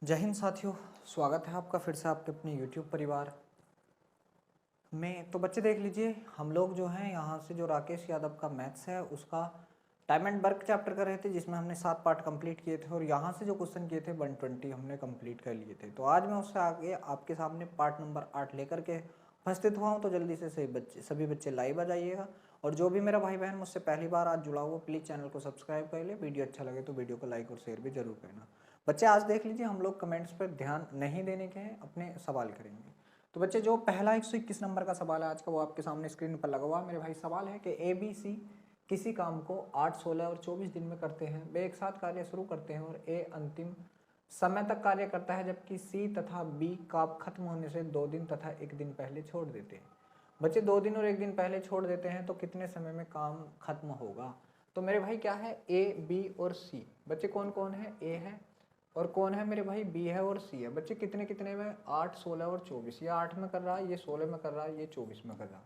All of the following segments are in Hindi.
जय हिंद साथियों, स्वागत है आपका फिर से आपके अपने YouTube परिवार में। तो बच्चे देख लीजिए, हम लोग जो हैं यहाँ से जो राकेश यादव का मैथ्स है उसका टाइम एंड वर्क चैप्टर कर रहे थे, जिसमें हमने 7 पार्ट कंप्लीट किए थे और यहाँ से जो क्वेश्चन किए थे 120 हमने कंप्लीट कर लिए थे। तो आज मैं उससे आगे आपके सामने पार्ट नंबर 8 लेकर के उपस्थित हुआ हूँ। तो जल्दी से सभी बच्चे लाइव आ जाइएगा और जो भी मेरा भाई बहन मुझसे पहली बार आज जुड़ा हुआ, प्लीज़ चैनल को सब्सक्राइब कर ले। वीडियो अच्छा लगे तो वीडियो को लाइक और शेयर भी जरूर करना। बच्चे आज देख लीजिए, हम लोग कमेंट्स पर ध्यान नहीं देने के हैं, अपने सवाल करेंगे। तो बच्चे जो पहला 121 नंबर का सवाल है आज का, वो आपके सामने स्क्रीन पर लगा हुआ मेरे भाई। सवाल है कि ABC किसी काम को 8, 16 और 24 दिन में करते हैं। वे एक साथ कार्य शुरू करते हैं और A अंतिम समय तक कार्य करता है, जबकि C तथा B काम खत्म होने से 2 दिन तथा 1 दिन पहले छोड़ देते हैं। बच्चे 2 दिन और 1 दिन पहले छोड़ देते हैं तो कितने समय में काम खत्म होगा? तो मेरे भाई क्या है, A, B और C। बच्चे कौन कौन है? A है और कौन है मेरे भाई? B है और C है। बच्चे कितने कितने में? 8, 16 और 24। ये 8 में कर रहा है, ये 16 में कर रहा है, ये 24 में कर रहा है।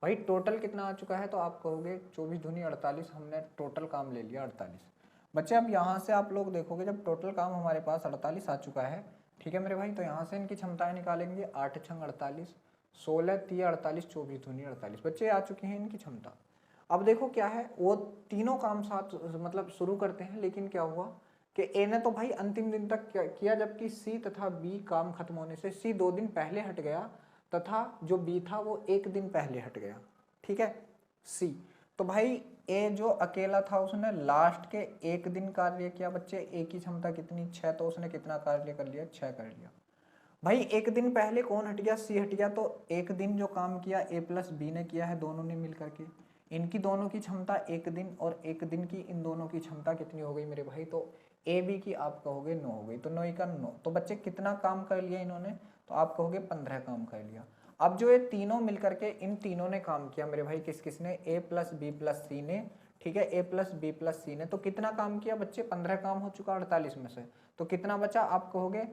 भाई टोटल कितना आ चुका है? तो आप कहोगे 24 दूनी 48, हमने टोटल काम ले लिया 48। बच्चे अब यहाँ से आप लोग देखोगे, जब टोटल काम हमारे पास 48 आ चुका है, ठीक है मेरे भाई, तो यहाँ से इनकी क्षमताएं निकालेंगे। 8 छंग 48, 16 तिया 48, 24 दूनी 48। बच्चे आ चुकी हैं इनकी क्षमता। अब देखो क्या है, वो तीनों काम साथ मतलब शुरू करते हैं, लेकिन क्या हुआ कि ए ने तो भाई अंतिम दिन तक किया, जबकि सी तथा बी काम खत्म होने से सी 2 दिन पहले हट गया तथा जो बी था वो 1 दिन पहले हट गया। ठीक है, सी। तो भाई ए जो अकेला था उसने लास्ट के 1 दिन कार्य किया। बच्चे ए की क्षमता कितनी? 6। तो उसने कितना कार्य कर लिया? 6 कर लिया। भाई 1 दिन पहले कौन हट गया? सी हट गया। तो 1 दिन जो काम किया ए प्लस बी ने किया है, दोनों ने मिल करके। इनकी दोनों की क्षमता 1 दिन और 1 दिन की इन दोनों की क्षमता कितनी हो गई मेरे भाई? तो ए बी की आप कहोगे 9 हो गई। तो 9 का 9। तो बच्चे कितना काम कर लिया इन्होंने? तो आप कहोगे 15 काम कर लिया। अब जो ये तीनों मिलकर के, इन तीनों ने काम किया मेरे भाई। किस किस ने? ए प्लस बी प्लस सी ने। ठीक है, ए प्लस बी प्लस सी ने। तो कितना काम किया बच्चे? 15 काम हो चुका 48 में से। तो कितना बचा? आप कहोगे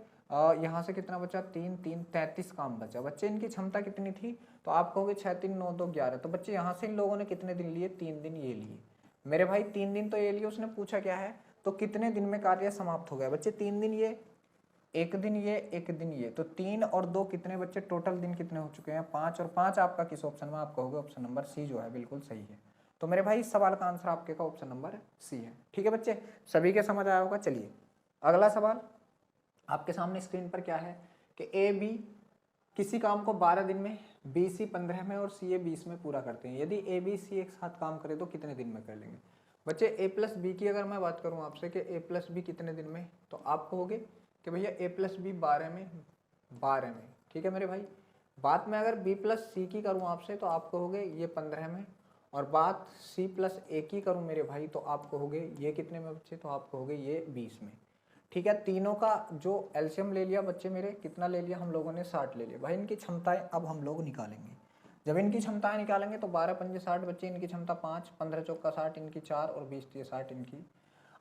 यहाँ से कितना बचा? 3 3 33 काम बचा। बच्चे इनकी क्षमता कितनी थी? तो आप कहोगे 6 3 9 2 11। तो बच्चे यहाँ से इन लोगों ने कितने दिन लिए? 3 दिन ये लिए मेरे भाई। 3 दिन तो ये लिए। उसने पूछा क्या है, तो कितने दिन में कार्य समाप्त हो गया? बच्चे 3 दिन ये, 1 दिन ये, 1 दिन ये। तो 3 और 2 कितने बच्चे? टोटल दिन कितने हो चुके हैं? 5। और 5 आपका किस ऑप्शन में? आप कहोगे ऑप्शन नंबर सी जो है बिल्कुल सही है। तो मेरे भाई इस सवाल का आंसर आपके का ऑप्शन नंबर सी है। ठीक है बच्चे, सभी के समझ आया होगा। चलिए अगला सवाल आपके सामने स्क्रीन पर क्या है कि ए बी किसी काम को 12 दिन में, बी सी 15 में और सी ए 20 में पूरा करते हैं। यदि ए बी सी एक साथ काम करे तो कितने दिन में कर लेंगे? बच्चे ए प्लस बी की अगर मैं बात करूं आपसे कि ए प्लस बी कितने दिन में, तो आप कहोगे कि भैया ए प्लस बी 12 में, 12 में। ठीक है मेरे भाई। बात में अगर बी प्लस सी की करूँ आपसे तो आप कहोगे ये 15 में, और बात सी प्लस ए की करूँ मेरे भाई तो आप कहोगे ये कितने में बच्चे? तो आप कहोगे ये 20 में। ठीक है, तीनों का जो एलसीएम ले लिया बच्चे मेरे, कितना ले लिया हम लोगों ने? 60 ले लिया। भाई इनकी क्षमताएं अब हम लोग निकालेंगे। जब इनकी क्षमताएं निकालेंगे तो 12 पंजे 60 बच्चे, इनकी क्षमता 5, 15 चौका 60 इनकी 4 और 20 तिया 60 इनकी।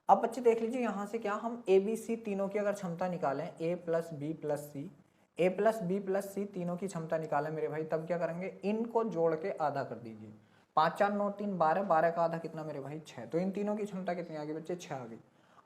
अब बच्चे देख लीजिए यहाँ से क्या, हम ए बी सी तीनों की अगर क्षमता निकालें, ए प्लस बी प्लस सी, ए प्लस बी प्लस सी तीनों की क्षमता निकालें मेरे भाई, तब क्या करेंगे? इनको जोड़ के आधा कर दीजिए। 5 4 9 3 12, 12 का आधा कितना मेरे भाई? 6। तो इन तीनों की क्षमता कितनी आ गई बच्चे? 6 आ गई।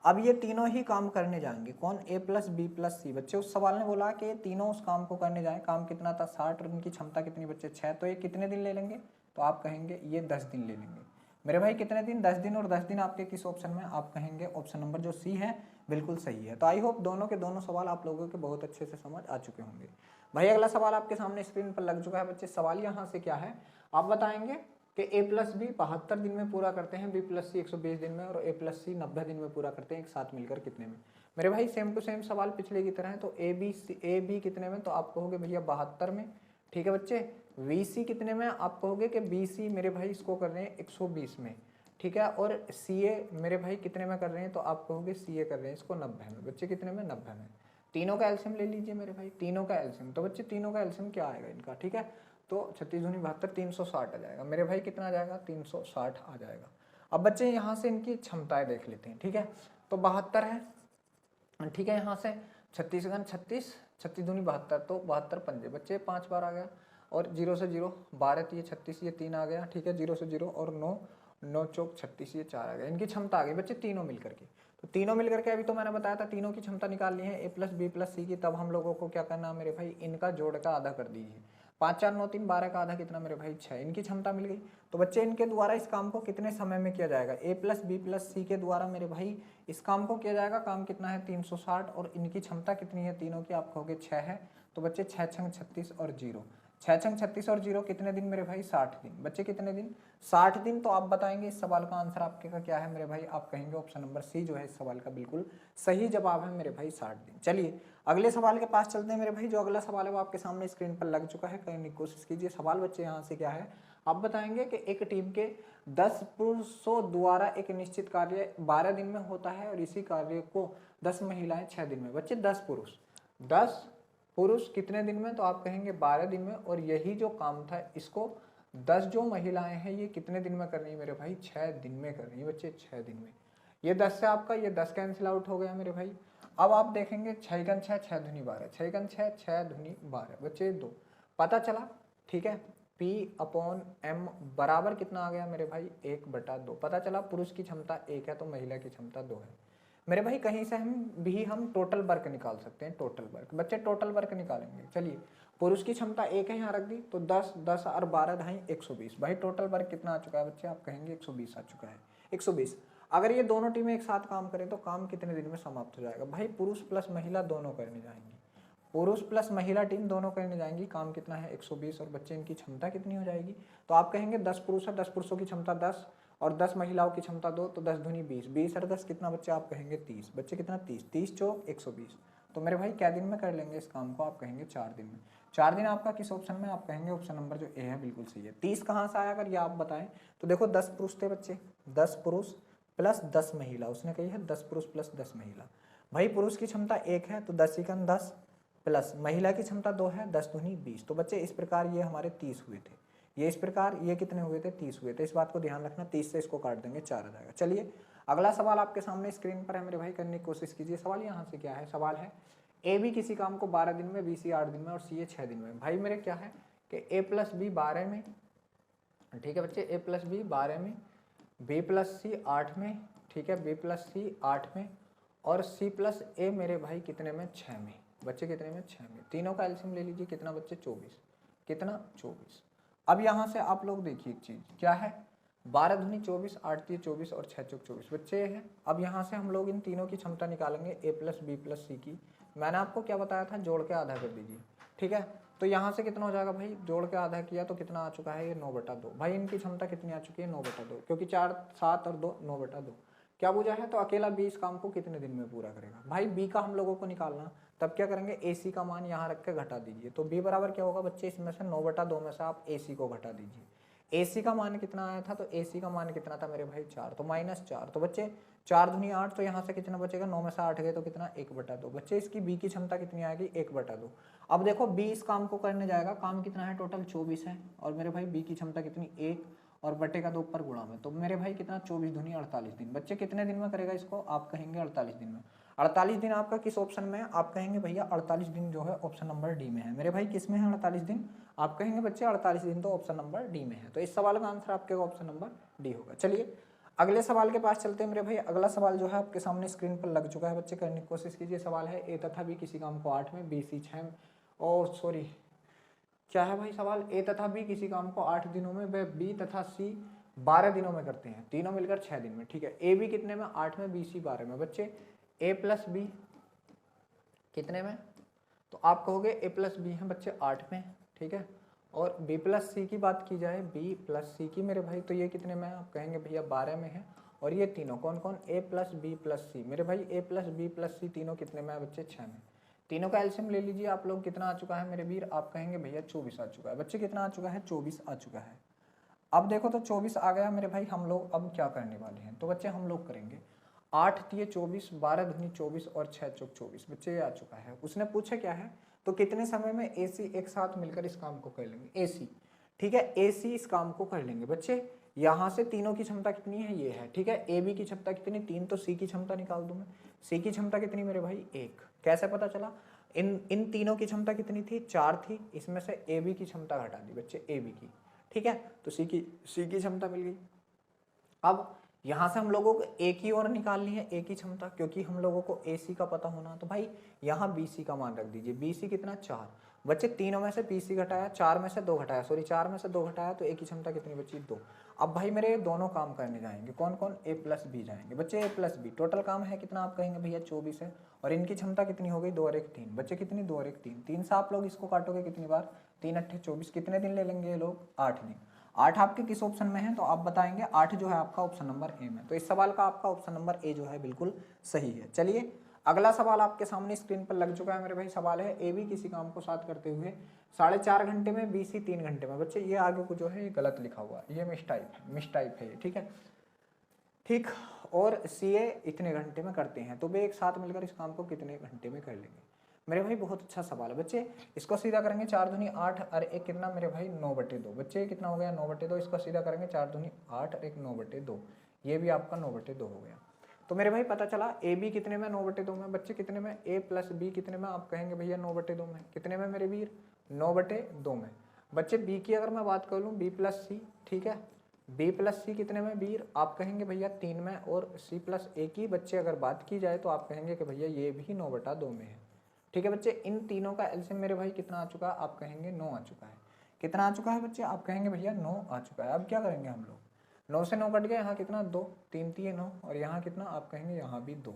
अब ये तीनों ही काम करने जाएंगे। कौन? ए प्लस बी प्लस सी। बच्चे उस सवाल ने बोला कि ये तीनों उस काम को करने जाए। काम कितना था? 60 और इनकी क्षमता कितनी बच्चे? 6। तो ये कितने दिन ले लेंगे? तो आप कहेंगे ये 10 दिन ले लेंगे मेरे भाई। कितने दिन? 10 दिन। और 10 दिन आपके किस ऑप्शन में? आप कहेंगे ऑप्शन नंबर जो सी है बिल्कुल सही है। तो आई होप दोनों के दोनों सवाल आप लोगों के बहुत अच्छे से समझ आ चुके होंगे। भाई अगला सवाल आपके सामने स्क्रीन पर लग चुका है बच्चे। सवाल यहाँ से क्या है, आप बताएंगे कि ए प्लस बी 72 दिन में पूरा करते हैं, बी प्लस सी 120 दिन में और ए प्लस सी 90 दिन में पूरा करते हैं, एक साथ मिलकर कितने में? मेरे भाई सेम टू सेम सवाल पिछले की तरह है। तो ए बी कितने में? तो आप कहोगे भैया 72 में। ठीक है बच्चे। वी सी कितने में? आप कहोगे कि बी सी मेरे भाई इसको कर रहे हैं 120 में। ठीक है, और सी ए मेरे भाई कितने में कर रहे हैं? तो आप कहोगे सी ए कर रहे हैं इसको 90 में। बच्चे कितने में? 90 में। तीनों का एल्सियम ले लीजिए मेरे भाई, तीनों का एल्सियम। तो बच्चे तीनों का एल्सियम क्या आएगा इनका? ठीक है, तो 36 दूनी 72, 360 आ जाएगा मेरे भाई। कितना आ जाएगा? 360 आ जाएगा। अब बच्चे यहाँ से इनकी क्षमताएं देख लेते हैं। ठीक है, तो 72 है। ठीक है, यहाँ से 36 गन 36, 36 दूनी 72, तो 72 पंजे बच्चे 5 बार आ गया। और 0 से 0 12 ये 36 ये 3 आ गया। ठीक है, 0 से 0 और 9 9 चौक 36 ये 4 आ गया। इनकी क्षमता आ गई बच्चे तीनों मिलकर के। तो तीनों मिलकर के, अभी तो मैंने बताया था तीनों की क्षमता निकालनी है ए प्लस बी प्लस सी की, तब हम लोगों को क्या करना है मेरे भाई, इनका जोड़ का आधा कर दीजिए। 5 4 9 3 12 का आधा कितना मेरे भाई 6, इनकी क्षमता मिल गई। तो बच्चे इनके द्वारा इस काम को कितने समय में किया जाएगा, ए प्लस बी प्लस सी के द्वारा मेरे भाई इस काम को किया जाएगा। काम कितना है 360, और इनकी क्षमता कितनी है तीनों की, आप कहोगे 6 है। तो बच्चे 6 छंग 36 और 0, 6 छंग 36 और 0 कितने दिन मेरे भाई 60 दिन। बच्चे कितने दिन 60 दिन। तो आप बताएंगे इस सवाल का आंसर आपके का क्या है मेरे भाई, आप कहेंगे ऑप्शन नंबर सी जो है इस सवाल का बिल्कुल सही जवाब है मेरे भाई 60 दिन। चलिए अगले सवाल के पास चलते हैं मेरे भाई। जो अगला सवाल है वो आपके सामने स्क्रीन पर लग चुका है, करने की कोशिश कीजिए। सवाल बच्चे यहाँ से क्या है, आप बताएंगे कि एक टीम के 10 पुरुषों द्वारा एक निश्चित कार्य 12 दिन में होता है और इसी कार्य को 10 महिलाएं 6 दिन में। बच्चे 10 पुरुष कितने दिन में, तो आप कहेंगे 12 दिन में, और यही जो काम था इसको 10 जो महिलाएं हैं ये कितने दिन में करनी है मेरे भाई, 6 दिन में करनी है बच्चे, 6 दिन में। ये 10 से आपका ये 10 कैंसिल आउट हो गया मेरे भाई। अब आप देखेंगे 6 गन 6, 6 दूनी 12, 6 गन 6, 6 दूनी 12, बच्चे 2 पता चला। ठीक है, P अपॉन M बराबर कितना आ गया मेरे भाई 1/2 पता चला। पुरुष की क्षमता 1 है तो महिला की क्षमता 2 है मेरे भाई। कहीं से हम टोटल वर्क निकाल सकते हैं, टोटल वर्क। बच्चे टोटल वर्क निकालेंगे। चलिए पुरुष की क्षमता 1 है, यहाँ रख दी, तो 10 10 और 12 ढाई 120। भाई टोटल वर्क कितना आ चुका है बच्चे, आप कहेंगे 120 आ चुका है, 120। अगर ये दोनों टीमें एक साथ काम करें तो काम कितने दिन में समाप्त हो जाएगा भाई, पुरुष प्लस महिला दोनों करने जाएंगी, पुरुष प्लस महिला टीम दोनों करने जाएंगी। काम कितना है 120, और बच्चे इनकी क्षमता कितनी हो जाएगी, तो आप कहेंगे 10 पुरुष है, 10 पुरुषों की क्षमता 10 और 10 महिलाओं की क्षमता 2, तो 10 दूनी 20, 20 और 10 कितना बच्चे, आप कहेंगे 30। बच्चे कितना 30, 30 चौक 120। तो मेरे भाई क्या दिन में कर लेंगे इस काम को, आप कहेंगे 4 दिन में। 4 दिन आपका किस ऑप्शन में, आप कहेंगे ऑप्शन नंबर जो ए है बिल्कुल सही है। 30 कहाँ से आया अगर ये आप बताएं, तो देखो 10 पुरुष थे बच्चे, 10 पुरुष प्लस 10 महिला, उसने कही है 10 पुरुष प्लस 10 महिला। भाई पुरुष की क्षमता 1 है तो 10 इकन 10 प्लस महिला की क्षमता 2 है, 10 दूनी 20। तो बच्चे इस प्रकार ये हमारे 30 हुए थे, ये इस प्रकार ये कितने हुए थे 30 हुए थे। इस बात को ध्यान रखना, 30 से इसको काट देंगे 4 आ जाएगा। चलिए अगला सवाल आपके सामने स्क्रीन पर है मेरे भाई, करने की कोशिश कीजिए। सवाल यहाँ से क्या है, सवाल है ए बी किसी काम को 12 दिन में, बी सी 8 दिन में और सी ए 6 दिन में। भाई मेरे क्या है कि ए प्लस बी 12 में, ठीक है बच्चे, ए प्लस बी 12 में, बी प्लस सी 8 में, ठीक है, बी प्लस सी 8 में, और सी प्लस ए मेरे भाई कितने में 6 में। बच्चे कितने में 6 में। तीनों का एलसीएम ले लीजिए, कितना बच्चे 24, कितना 24। अब यहाँ से आप लोग देखिए एक चीज़ क्या है, 12 दूनी 24, 8 3 24 और 6 चौक 24 बच्चे हैं। अब यहाँ से हम लोग इन तीनों की क्षमता निकालेंगे ए प्लस बी प्लस सी की। मैंने आपको क्या बताया था, जोड़ के आधा कर दीजिए, ठीक है। तो यहाँ से कितना हो जाएगा भाई, जोड़ के आधा किया तो कितना आ चुका है ये 9/2। भाई इनकी क्षमता कितनी आ चुकी है 9/2, क्योंकि 4 7 और 2 9/2 क्या बुझा है। तो अकेला बी इस काम को कितने दिन में पूरा करेगा। भाई बी का हम लोगों को निकालना, तब क्या करेंगे ए सी का मान यहाँ रख के घटा दीजिए। तो बी बराबर क्या होगा बच्चे, इसमें से 9/2 में से आप ए सी को घटा दीजिए। ए सी का मान कितना आया था, तो ए सी का मान कितना था मेरे भाई 4, तो -4। तो बच्चे 4 दूनी 8, तो यहाँ से कितना बचेगा, 9 में से 8 गए तो कितना 1/2। बच्चे इसकी बी की क्षमता कितनी आएगी 1/2। अब देखो बी इस काम को करने जाएगा, काम कितना है टोटल 24 है, और मेरे भाई बी की क्षमता कितनी 1 और बटे का 2 ऊपर गुणा में, तो मेरे भाई कितना 24 दूनी 48 दिन। बच्चे कितने दिन में करेगा इसको, आप कहेंगे 48 दिन में। 48 दिन आपका किस ऑप्शन में है, आप कहेंगे भैया 48 दिन जो है ऑप्शन नंबर डी में है। मेरे भाई किस में है 48 दिन, आप कहेंगे बच्चे 48 दिन तो ऑप्शन नंबर डी में है। तो इस सवाल का आंसर आपके ऑप्शन नंबर डी होगा। चलिए अगले सवाल के पास चलते हैं मेरे भाई। अगला सवाल जो है आपके सामने स्क्रीन पर लग चुका है, बच्चे करने की कोशिश कीजिए। सवाल है ए तथा बी किसी काम को 8 में, बी सी 6 में, क्या है भाई सवाल, ए तथा बी किसी काम को 8 दिनों में, वे बी तथा सी 12 दिनों में करते हैं, तीनों मिलकर 6 दिन में, ठीक है। ए बी कितने में 8 में, बी सी 12 में। बच्चे ए प्लस बी कितने में, तो आप कहोगे ए प्लस बी है बच्चे 8 में, ठीक है। और बी प्लस सी की बात की जाए, बी प्लस सी की मेरे भाई, तो ये कितने में है, आप कहेंगे भैया 12 में है। और ये तीनों कौन कौन, ए प्लस बी प्लस सी, मेरे भाई ए प्लस बी प्लस सी तीनों कितने में है बच्चे 6 में। तीनों का एलसीएम ले लीजिए आप लोग, कितना आ चुका है मेरे वीर, आप कहेंगे भैया 24 आ चुका है। बच्चे कितना आ चुका है 24 आ चुका है। अब देखो तो 24 आ गया मेरे भाई, हम लोग अब क्या करने वाले हैं, तो बच्चे हम लोग करेंगे 8 तिये 24, 12 दूनी 24 और 6 चौक 24। बच्चे ये आ चुका है। उसने पूछा क्या है, तो कितने समय में ए सी एक साथ मिलकर इस काम को कर लेंगे, ए सी, ठीक है, ए सी इस काम को कर लेंगे। बच्चे यहाँ से तीनों की क्षमता कितनी है, ये है, ठीक है। ए बी की क्षमता कितनी 3, तो सी की क्षमता निकाल दूं मैं। सी की क्षमता कितनी मेरे भाई 1, कैसे पता चला, इन तीनों की क्षमता कितनी थी 4 थी, इसमें से ए बी की क्षमता घटा दी बच्चे, ए बी की, ठीक है। तो सी की क्षमता मिल गई। अब यहाँ से हम लोगों को एक ही और निकालनी है, एक ही क्षमता, क्योंकि हम लोगों को AC का पता होना। तो भाई यहाँ BC का मान रख दीजिए। BC कितना 4, बच्चे तीनों में से BC घटाया, 4 में से 2 घटाया, सॉरी 4 में से 2 घटाया, तो एक ही क्षमता कितनी बची 2। अब भाई मेरे दोनों काम करने जाएंगे, कौन कौन, A प्लस B जाएंगे। बच्चे A प्लस B टोटल काम है कितना, आप कहेंगे भैया 24 है, और इनकी क्षमता कितनी हो गई 2 और 1 3। बच्चे कितनी 2 और 1 3, 3 से आप लोग इसको काटोगे कितनी बार, 3 8 24, कितने दिन ले लेंगे ये लोग, 8 दिन। 8 आपके किस ऑप्शन में है, तो आप बताएंगे 8 जो है आपका ऑप्शन नंबर ए में। तो इस सवाल का आपका ऑप्शन नंबर ए जो है बिल्कुल सही है। चलिए अगला सवाल आपके सामने स्क्रीन पर लग चुका है मेरे भाई। सवाल है ए बी किसी काम को साथ करते हुए 4.5 घंटे में, बी सी 3 घंटे में। बच्चे ये आगे को जो है ये गलत लिखा हुआ है, ये मिसटाइप है ये, ठीक है, ठीक। और सी ए इतने घंटे में करते हैं, तो वे एक साथ मिलकर इस काम को कितने घंटे में कर लेंगे। मेरे भाई बहुत अच्छा सवाल है बच्चे। इसको सीधा करेंगे 4 दूनी 8 और एक कितना मेरे भाई 9/2। बच्चे कितना हो गया 9/2। इसको सीधा करेंगे 4 दूनी 8 और एक 9/2, ये भी आपका 9/2 हो गया। तो मेरे भाई पता चला ए बी कितने में 9/2 में। बच्चे कितने में, ए प्लस बी कितने में, आप कहेंगे भैया 9/2 में। कितने में मेरे वीर, 9/2 में। बच्चे बी की अगर मैं बात कर लूँ, बी प्लस सी, ठीक है, बी प्लस सी कितने में वीर, आप कहेंगे भैया 3 में, और सी प्लस ए की बच्चे अगर बात की जाए तो आप कहेंगे कि भैया ये भी 9/2 में है। ठीक है बच्चे, इन तीनों का एलसीएम मेरे भाई कितना आ चुका है, आप कहेंगे 9 आ चुका है। कितना आ चुका है बच्चे, आप कहेंगे भैया 9 आ चुका है। अब क्या करेंगे हम लोग, 9 से 9 कट गया, यहाँ कितना 2, 3 3 9, और यहाँ कितना, आप कहेंगे यहाँ भी 2।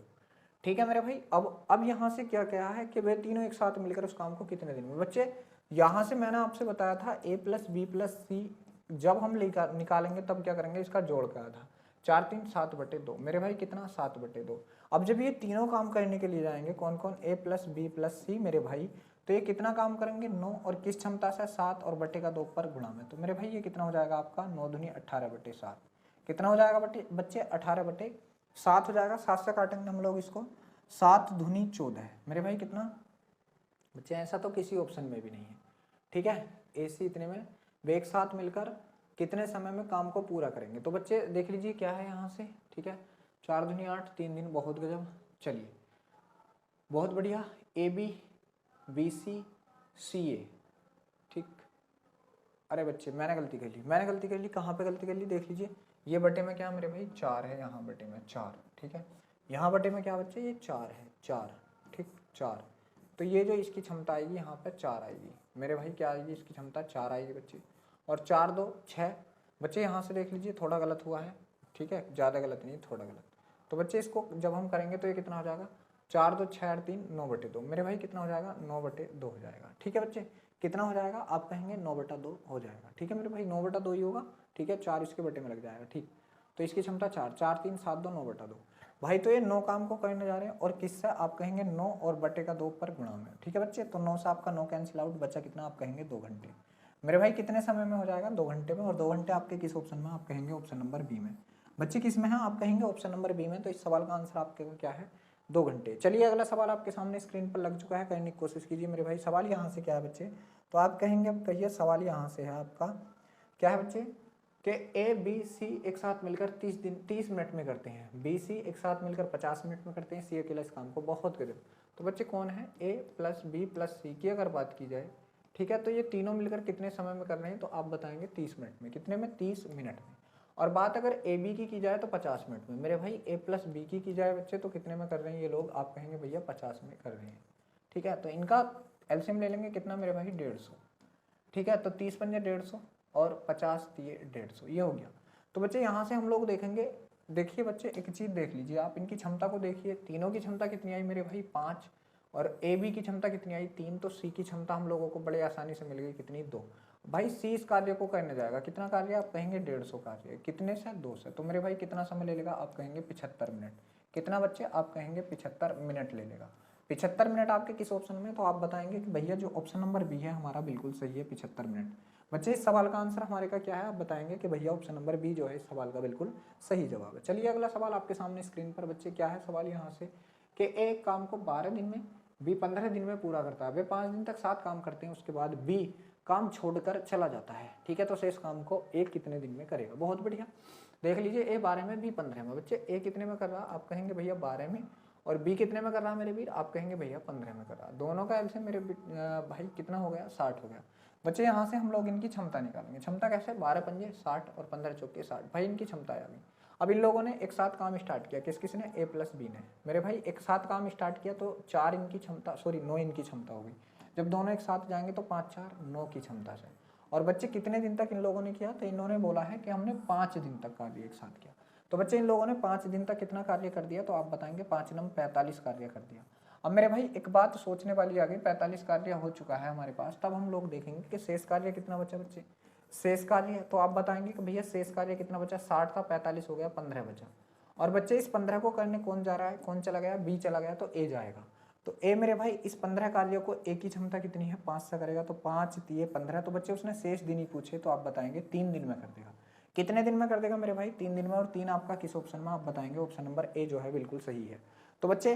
ठीक है मेरे भाई। अब यहाँ से क्या क्या है कि वे तीनों एक साथ मिलकर उस काम को कितने दिन में। बच्चे यहाँ से मैंने आपसे बताया था ए प्लस बी प्लस सी जब हम निकालेंगे तब क्या करेंगे, इसका जोड़ क्या था, 4 3 7/2 मेरे भाई, कितना 7/2। अब जब ये तीनों काम करने के लिए जाएंगे, कौन कौन, ए प्लस बी प्लस सी मेरे भाई, तो ये कितना काम करेंगे 9, और किस क्षमता से 7 और बटे का 2 पर गुणा में। तो मेरे भाई ये कितना हो जाएगा आपका 9 दूनी 18/7। कितना हो जाएगा बच्चे 18/7 हो जाएगा। 7 से काटेंगे हम लोग इसको, 7 दूनी 14 मेरे भाई, कितना बच्चे, ऐसा तो किसी ऑप्शन में भी नहीं है। ठीक है, ए सी इतने में वे एक साथ मिलकर कितने समय में काम को पूरा करेंगे। तो बच्चे देख लीजिए क्या है यहाँ से, ठीक है, 4 दूनी 8, 3 दिन, बहुत गजब। चलिए बहुत बढ़िया, ए बी बी सी सी ए, ठीक। अरे बच्चे मैंने गलती कर ली, कहाँ पे गलती कर ली, देख लीजिए, ये बटे में क्या मेरे भाई 4 है, यहाँ बटे में 4, ठीक है, यहाँ बटे में क्या बच्चे, ये 4 है, 4, ठीक 4। तो ये जो इसकी क्षमता आएगी यहाँ पे 4 आएगी मेरे भाई, क्या आएगी इसकी क्षमता, 4 आएगी बच्चे। और 4 2 6 बच्चे, यहाँ से देख लीजिए थोड़ा गलत हुआ है, ठीक है, ज़्यादा गलत नहीं, थोड़ा गलत। तो बच्चे इसको जब हम करेंगे तो ये कितना हो जाएगा, 4 2 6 और 3 9/2 मेरे भाई, कितना हो जाएगा 9/2 हो जाएगा। ठीक है बच्चे, कितना हो जाएगा, आप कहेंगे 9/2 हो जाएगा। ठीक है मेरे भाई, 9/2 ही होगा, ठीक है, 4 इसके बटे में लग जाएगा, ठीक। तो इसकी क्षमता 4 4 3 7 2 9/2 भाई। तो ये 9 काम को करने जा रहे हैं, और किससे, आप कहेंगे 9 और बटे का 2 पर गुणा में। ठीक है बच्चे, तो 9 से आपका 9 कैंसिल आउट, बच्चा कितना, आप कहेंगे 2 घंटे मेरे भाई। कितने समय में हो जाएगा, 2 घंटे में। और 2 घंटे आपके किस ऑप्शन में, आप कहेंगे ऑप्शन नंबर बी में। बच्चे किस में है, आप कहेंगे ऑप्शन नंबर बी में। तो इस सवाल का आंसर आपके क्या है, 2 घंटे। चलिए अगला सवाल आपके सामने स्क्रीन पर लग चुका है, करने की कोशिश कीजिए मेरे भाई। सवाल यहाँ से क्या है बच्चे, तो आप कहेंगे, अब कहिए सवाल यहाँ से है आपका, क्या है बच्चे, कि ए बी सी एक साथ मिलकर 30 मिनट में करते हैं, बी सी एक साथ मिलकर 50 मिनट में करते हैं, सी अकेला इस काम को, बहुत गजब। तो बच्चे कौन है, ए प्लस बी प्लस सी की अगर बात की जाए, ठीक है, तो ये तीनों मिलकर कितने समय में कर रहे हैं, तो आप बताएंगे 30 मिनट में। कितने में, 30 मिनट में। और बात अगर ए बी की जाए तो 50 मिनट में मेरे भाई। ए प्लस बी की जाए बच्चे तो कितने में कर रहे हैं ये लोग, आप कहेंगे भैया 50 में कर रहे हैं। ठीक है, तो इनका एलसीएम ले लेंगे कितना मेरे भाई, 150। ठीक है, तो 30 पंजे 150 और 50 दिए 150, ये हो गया। तो बच्चे यहाँ से हम लोग देखेंगे, देखिए बच्चे एक चीज़ देख लीजिए आप, इनकी क्षमता को देखिए, तीनों की क्षमता कितनी आई मेरे भाई 5, और ए बी की क्षमता कितनी आई 3, तो सी की क्षमता हम लोगों को बड़े आसानी से मिल गई, कितनी 2। भाई सी इस कार्य को करने जाएगा, कितना कार्य, आप कहेंगे 150 कार्य, कितने से 2 से। तो मेरे भाई कितना समय ले लेगा, आप कहेंगे 75 मिनट। कितना बच्चे, आप कहेंगे 75 मिनट ले लेगा। 75 मिनट आपके किस ऑप्शन में, तो आप बताएंगे कि भैया जो ऑप्शन नंबर बी है हमारा बिल्कुल सही है, 75 मिनट। बच्चे इस सवाल का आंसर हमारे का क्या है, आप बताएंगे कि भैया ऑप्शन नंबर बी जो है इस सवाल का बिल्कुल सही जवाब है। चलिए अगला सवाल आपके सामने स्क्रीन पर बच्चे क्या है सवाल यहाँ से, कि एक काम को 12 दिन में, बी 15 दिन में पूरा करता है, वे 5 दिन तक 7 काम करते हैं, उसके बाद बी काम छोड़कर चला जाता है। ठीक है, तो शेष काम को ए कितने दिन में करेगा। बहुत बढ़िया, देख लीजिए ए 12 में, बी 15 में। बच्चे ए कितने में कर रहा, आप कहेंगे भैया 12 में, और बी कितने में कर रहा है मेरे वीर, आप कहेंगे भैया 15 में कर रहा। दोनों का एलसीएम मेरे भाई कितना हो गया, 60 हो गया। बच्चे यहाँ से हम लोग इनकी क्षमता निकालेंगे। क्षमता कैसे, 12 पंजे 60 और 15 चौके 60, भाई इनकी क्षमता आ गई। अब इन लोगों ने एक साथ काम स्टार्ट किया, किस किसने, ए प्लस बी ने। मेरे भाई एक साथ काम स्टार्ट किया तो 4 इनकी क्षमता, सॉरी 9 इनकी क्षमता हो गई। जब दोनों एक साथ जाएंगे तो 5 4 9 की क्षमता से। और बच्चे कितने दिन तक इन लोगों ने किया, तो इन्होंने बोला है कि हमने 5 दिन तक कार्य एक साथ किया। तो बच्चे इन लोगों ने 5 दिन तक कितना कार्य कर दिया, तो आप बताएंगे 5 नम 45 कार्य कर दिया। अब मेरे भाई एक बात सोचने वाली आ गई, 45 कार्य हो चुका है हमारे पास, तब हम लोग देखेंगे कि शेष कार्य कितना बचा बच्चे, शेष कार्य। तो आप बताएंगे कि भैया शेष कार्य कितना बचा, 60 था 45 हो गया 15 बचा। और बच्चे इस 15 को करने कौन जा रहा है, कौन चला गया, बी चला गया, तो ए जाएगा। तो ए मेरे भाई इस 15 कार्यों को ए की क्षमता कितनी है, 5 से करेगा, तो 5 दिए 15। तो बच्चे उसने शेष दिन ही पूछे, तो आप बताएंगे 3 दिन में कर देगा। कितने दिन में कर देगा मेरे भाई, 3 दिन में। और 3 आपका किस ऑप्शन में, आप बताएंगे ऑप्शन नंबर ए जो है बिल्कुल सही है। तो बच्चे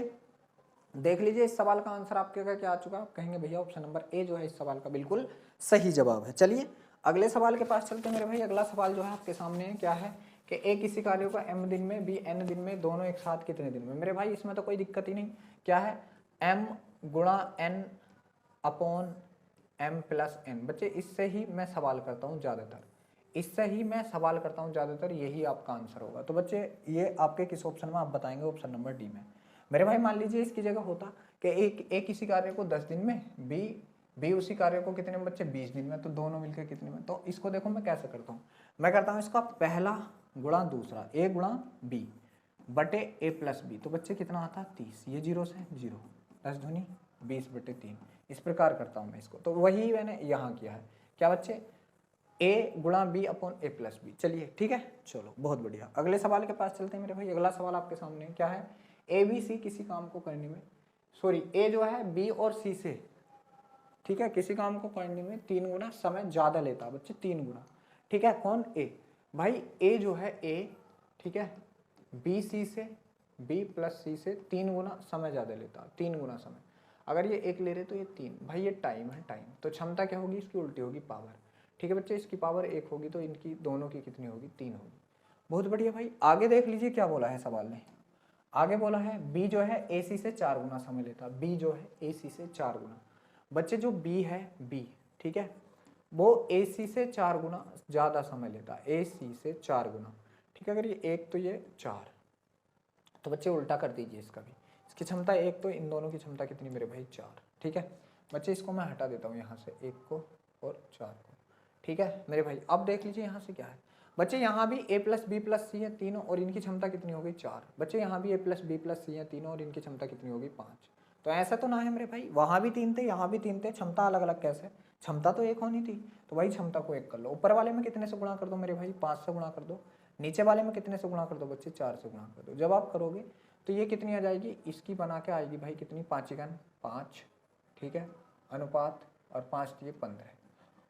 देख लीजिए इस सवाल का आंसर आपके क्या आ चुका, आप कहेंगे भैया ऑप्शन नंबर ए जो है इस सवाल का बिल्कुल सही जवाब है। चलिए अगले सवाल के पास चलते हैं मेरे भाई। अगला सवाल जो है आपके सामने है, क्या है कि ए किसी कार्य को m दिन में, b n दिन में, दोनों एक साथ कितने दिन में। मेरे भाई इसमें तो कोई दिक्कत ही नहीं, क्या है m गुणा n upon m plus n। बच्चे इससे ही मैं सवाल करता हूँ ज़्यादातर, इससे ही मैं सवाल करता हूँ ज़्यादातर, यही आपका आंसर होगा। तो बच्चे ये आपके किस ऑप्शन में, आप बताएंगे ऑप्शन नंबर डी में। मेरे भाई मान लीजिए इसकी जगह होता कि एक किसी कार्य को 10 दिन में, बी उसी कार्य को कितने में बच्चे, 20 दिन में, तो दोनों मिलकर कितने में। तो इसको देखो मैं कैसे करता हूँ, मैं करता हूँ इसका पहला गुणा दूसरा, ए गुणा बी बटे ए प्लस बी। तो बच्चे कितना आता है 30, ये 0 से 0, 10 दूनी 20 बटे 3, इस प्रकार करता हूँ मैं इसको। तो वही मैंने यहाँ किया है, क्या बच्चे, ए गुणा बी अपॉन ए प्लस बी। चलिए ठीक है, चलो बहुत बढ़िया। अगले सवाल के पास चलते हैं मेरे भाई। अगला सवाल आपके सामने क्या है, ए बी सी किसी काम को करने में, सॉरी ए जो है बी और सी से, ठीक है, किसी काम को करने में 3 गुना समय ज़्यादा लेता है बच्चे, 3 गुना। ठीक है, कौन, ए। भाई ए जो है ए, ठीक है, बी सी से, बी प्लस सी से 3 गुना समय ज़्यादा लेता है, 3 गुना समय। अगर ये 1 ले रहे तो ये 3, भाई ये टाइम है, टाइम। तो क्षमता क्या होगी इसकी, उल्टी होगी, पावर। ठीक है बच्चे, इसकी पावर 1 होगी तो इनकी दोनों की कितनी होगी, 3 होगी। बहुत बढ़िया भाई। आगे देख लीजिए क्या बोला है सवाल ने, आगे बोला है बी जो है ए सी से 4 गुना समय लेता है, बी जो है ए सी से 4 गुना। बच्चे जो बी है, बी, ठीक है, वो ए सी से 4 गुना ज़्यादा समय लेता है, ए सी से 4 गुना। ठीक है, अगर ये 1 तो ये 4, तो बच्चे उल्टा कर दीजिए इसका भी, इसकी क्षमता 1 तो इन दोनों की क्षमता कितनी मेरे भाई, 4। ठीक है बच्चे, इसको मैं हटा देता हूँ यहाँ से, 1 को और 4 को। ठीक है मेरे भाई, अब देख लीजिए यहाँ से क्या है बच्चे, यहाँ भी a प्लस बी प्लस सी है तीनों, और इनकी क्षमता कितनी हो गई, 4। बच्चे यहाँ भी a प्लस बी प्लस सी है तीनों, और इनकी क्षमता कितनी होगी, 5। तो ऐसा तो ना है मेरे भाई, वहाँ भी 3 थे यहाँ भी 3 थे, क्षमता अलग अलग कैसे, क्षमता तो एक होनी थी। तो भाई क्षमता को 1 कर लो, ऊपर वाले में कितने से गुणा कर दो मेरे भाई, 5 से गुणा कर दो, नीचे वाले में कितने से गुणा कर दो बच्चे, 4 से गुणा कर दो। जब आप करोगे तो ये कितनी आ जाएगी, इसकी बना के आएगी भाई कितनी, 5 × 5, ठीक है, अनुपात, और 5 दिए 15।